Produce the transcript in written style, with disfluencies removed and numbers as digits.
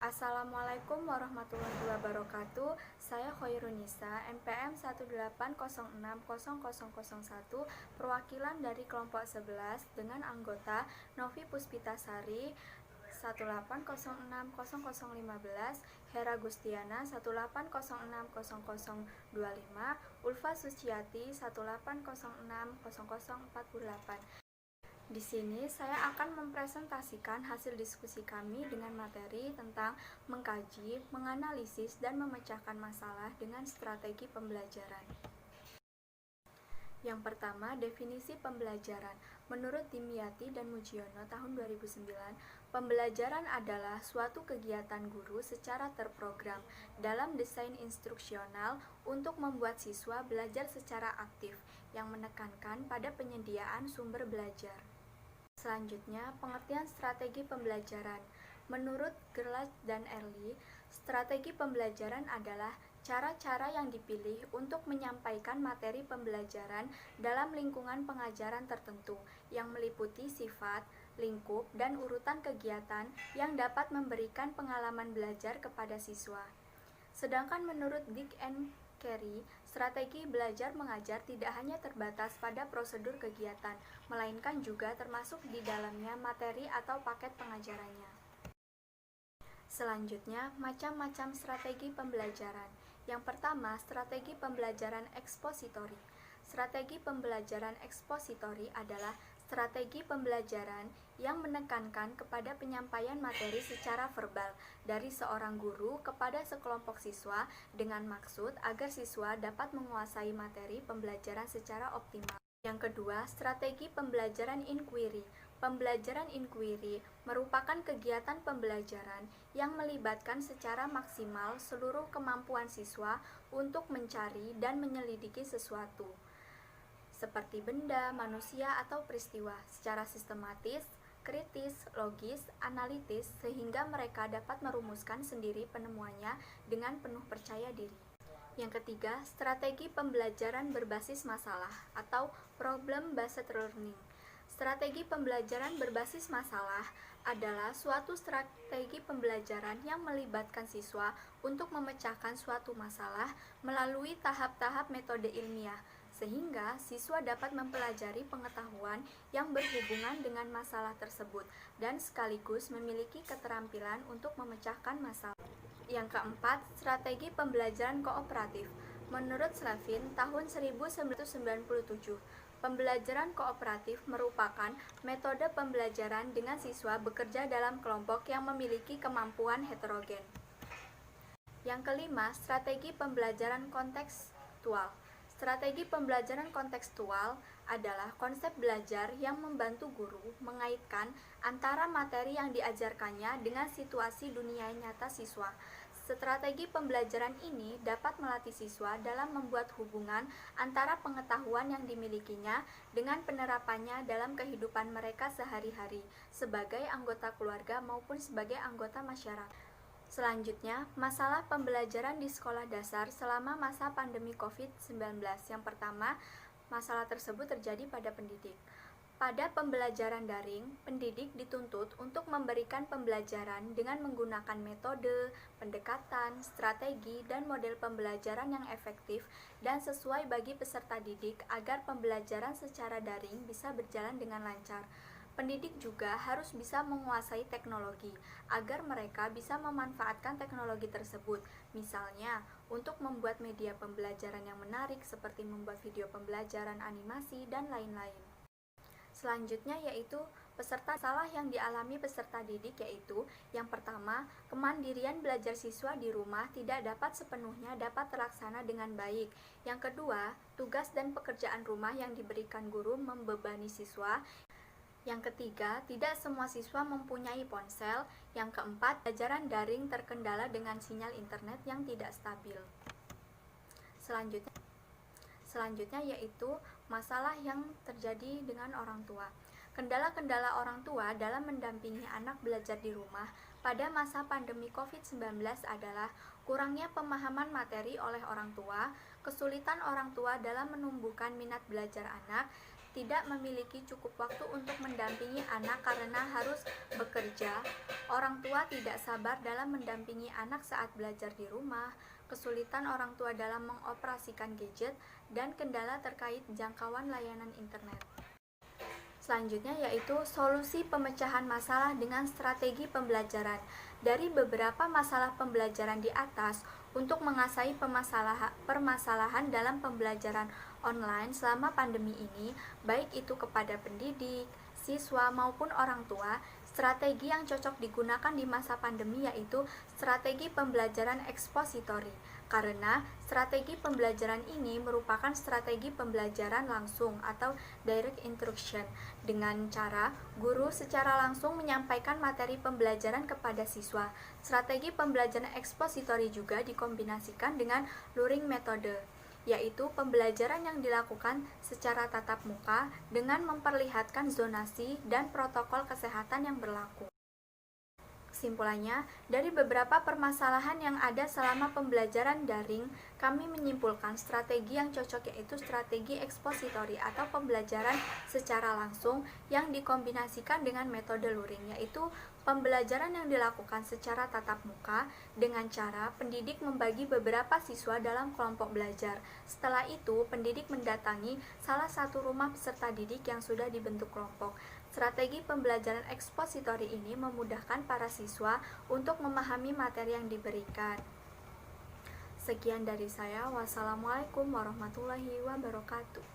Assalamualaikum warahmatullahi wabarakatuh. Saya Khoirunisa, NPM 180600001, perwakilan dari kelompok 11 dengan anggota Novi Puspitasari 180600015, Hera Gustiana 180600025, Ulfa Suciati 180600048. Di sini saya akan mempresentasikan hasil diskusi kami dengan materi tentang mengkaji, menganalisis, dan memecahkan masalah dengan strategi pembelajaran. Yang pertama, definisi pembelajaran. Menurut Dimyati dan Mujiono tahun 2009, pembelajaran adalah suatu kegiatan guru secara terprogram dalam desain instruksional untuk membuat siswa belajar secara aktif yang menekankan pada penyediaan sumber belajar. Selanjutnya, pengertian strategi pembelajaran. Menurut Gerlach dan Early, strategi pembelajaran adalah cara-cara yang dipilih untuk menyampaikan materi pembelajaran dalam lingkungan pengajaran tertentu yang meliputi sifat, lingkup, dan urutan kegiatan yang dapat memberikan pengalaman belajar kepada siswa. Sedangkan menurut Dick and Carey, strategi belajar mengajar tidak hanya terbatas pada prosedur kegiatan, melainkan juga termasuk di dalamnya materi atau paket pengajarannya. Selanjutnya, macam-macam strategi pembelajaran. Yang pertama, strategi pembelajaran ekspositori. Strategi pembelajaran ekspositori adalah strategi pembelajaran yang menekankan kepada penyampaian materi secara verbal dari seorang guru kepada sekelompok siswa dengan maksud agar siswa dapat menguasai materi pembelajaran secara optimal. Yang kedua, strategi pembelajaran inquiry. Pembelajaran inquiry merupakan kegiatan pembelajaran yang melibatkan secara maksimal seluruh kemampuan siswa untuk mencari dan menyelidiki sesuatu, seperti benda, manusia, atau peristiwa, secara sistematis, kritis, logis, analitis, sehingga mereka dapat merumuskan sendiri penemuannya dengan penuh percaya diri. Yang ketiga, strategi pembelajaran berbasis masalah atau problem-based learning. Strategi pembelajaran berbasis masalah adalah suatu strategi pembelajaran yang melibatkan siswa untuk memecahkan suatu masalah melalui tahap-tahap metode ilmiah, sehingga siswa dapat mempelajari pengetahuan yang berhubungan dengan masalah tersebut dan sekaligus memiliki keterampilan untuk memecahkan masalah. Yang keempat, strategi pembelajaran kooperatif. Menurut Slavin tahun 1997, pembelajaran kooperatif merupakan metode pembelajaran dengan siswa bekerja dalam kelompok yang memiliki kemampuan heterogen. Yang kelima, strategi pembelajaran kontekstual. Strategi pembelajaran kontekstual adalah konsep belajar yang membantu guru mengaitkan antara materi yang diajarkannya dengan situasi dunia nyata siswa. Strategi pembelajaran ini dapat melatih siswa dalam membuat hubungan antara pengetahuan yang dimilikinya dengan penerapannya dalam kehidupan mereka sehari-hari sebagai anggota keluarga maupun sebagai anggota masyarakat. Selanjutnya, masalah pembelajaran di sekolah dasar selama masa pandemi COVID-19. Yang pertama, masalah tersebut terjadi pada pendidik. Pada pembelajaran daring, pendidik dituntut untuk memberikan pembelajaran dengan menggunakan metode, pendekatan, strategi, dan model pembelajaran yang efektif dan sesuai bagi peserta didik agar pembelajaran secara daring bisa berjalan dengan lancar. Pendidik juga harus bisa menguasai teknologi agar mereka bisa memanfaatkan teknologi tersebut, misalnya untuk membuat media pembelajaran yang menarik seperti membuat video pembelajaran, animasi, dan lain-lain. Selanjutnya yaitu peserta salah yang dialami peserta didik, yaitu yang pertama, kemandirian belajar siswa di rumah tidak dapat sepenuhnya dapat terlaksana dengan baik. Yang kedua, tugas dan pekerjaan rumah yang diberikan guru membebani siswa. Yang ketiga, tidak semua siswa mempunyai ponsel. Yang keempat, pelajaran daring terkendala dengan sinyal internet yang tidak stabil. Selanjutnya yaitu masalah yang terjadi dengan orang tua. Kendala-kendala orang tua dalam mendampingi anak belajar di rumah pada masa pandemi COVID-19 adalah kurangnya pemahaman materi oleh orang tua, kesulitan orang tua dalam menumbuhkan minat belajar anak, tidak memiliki cukup waktu untuk mendampingi anak karena harus bekerja, orang tua tidak sabar dalam mendampingi anak saat belajar di rumah, kesulitan orang tua dalam mengoperasikan gadget, dan kendala terkait jangkauan layanan internet. Selanjutnya yaitu solusi pemecahan masalah dengan strategi pembelajaran. Dari beberapa masalah pembelajaran di atas, untuk mengasai permasalahan dalam pembelajaran online selama pandemi ini, baik itu kepada pendidik, siswa maupun orang tua, strategi yang cocok digunakan di masa pandemi yaitu strategi pembelajaran ekspositori. Karena strategi pembelajaran ini merupakan strategi pembelajaran langsung atau direct instruction, dengan cara guru secara langsung menyampaikan materi pembelajaran kepada siswa. Strategi pembelajaran ekspositori juga dikombinasikan dengan luring metode, yaitu pembelajaran yang dilakukan secara tatap muka dengan memperlihatkan zonasi dan protokol kesehatan yang berlaku. Kesimpulannya, dari beberapa permasalahan yang ada selama pembelajaran daring, kami menyimpulkan strategi yang cocok yaitu strategi ekspositori atau pembelajaran secara langsung yang dikombinasikan dengan metode luring, yaitu pembelajaran yang dilakukan secara tatap muka dengan cara pendidik membagi beberapa siswa dalam kelompok belajar. Setelah itu, pendidik mendatangi salah satu rumah peserta didik yang sudah dibentuk kelompok. Strategi pembelajaran ekspositori ini memudahkan para siswa untuk memahami materi yang diberikan. Sekian dari saya. Wassalamualaikum warahmatullahi wabarakatuh.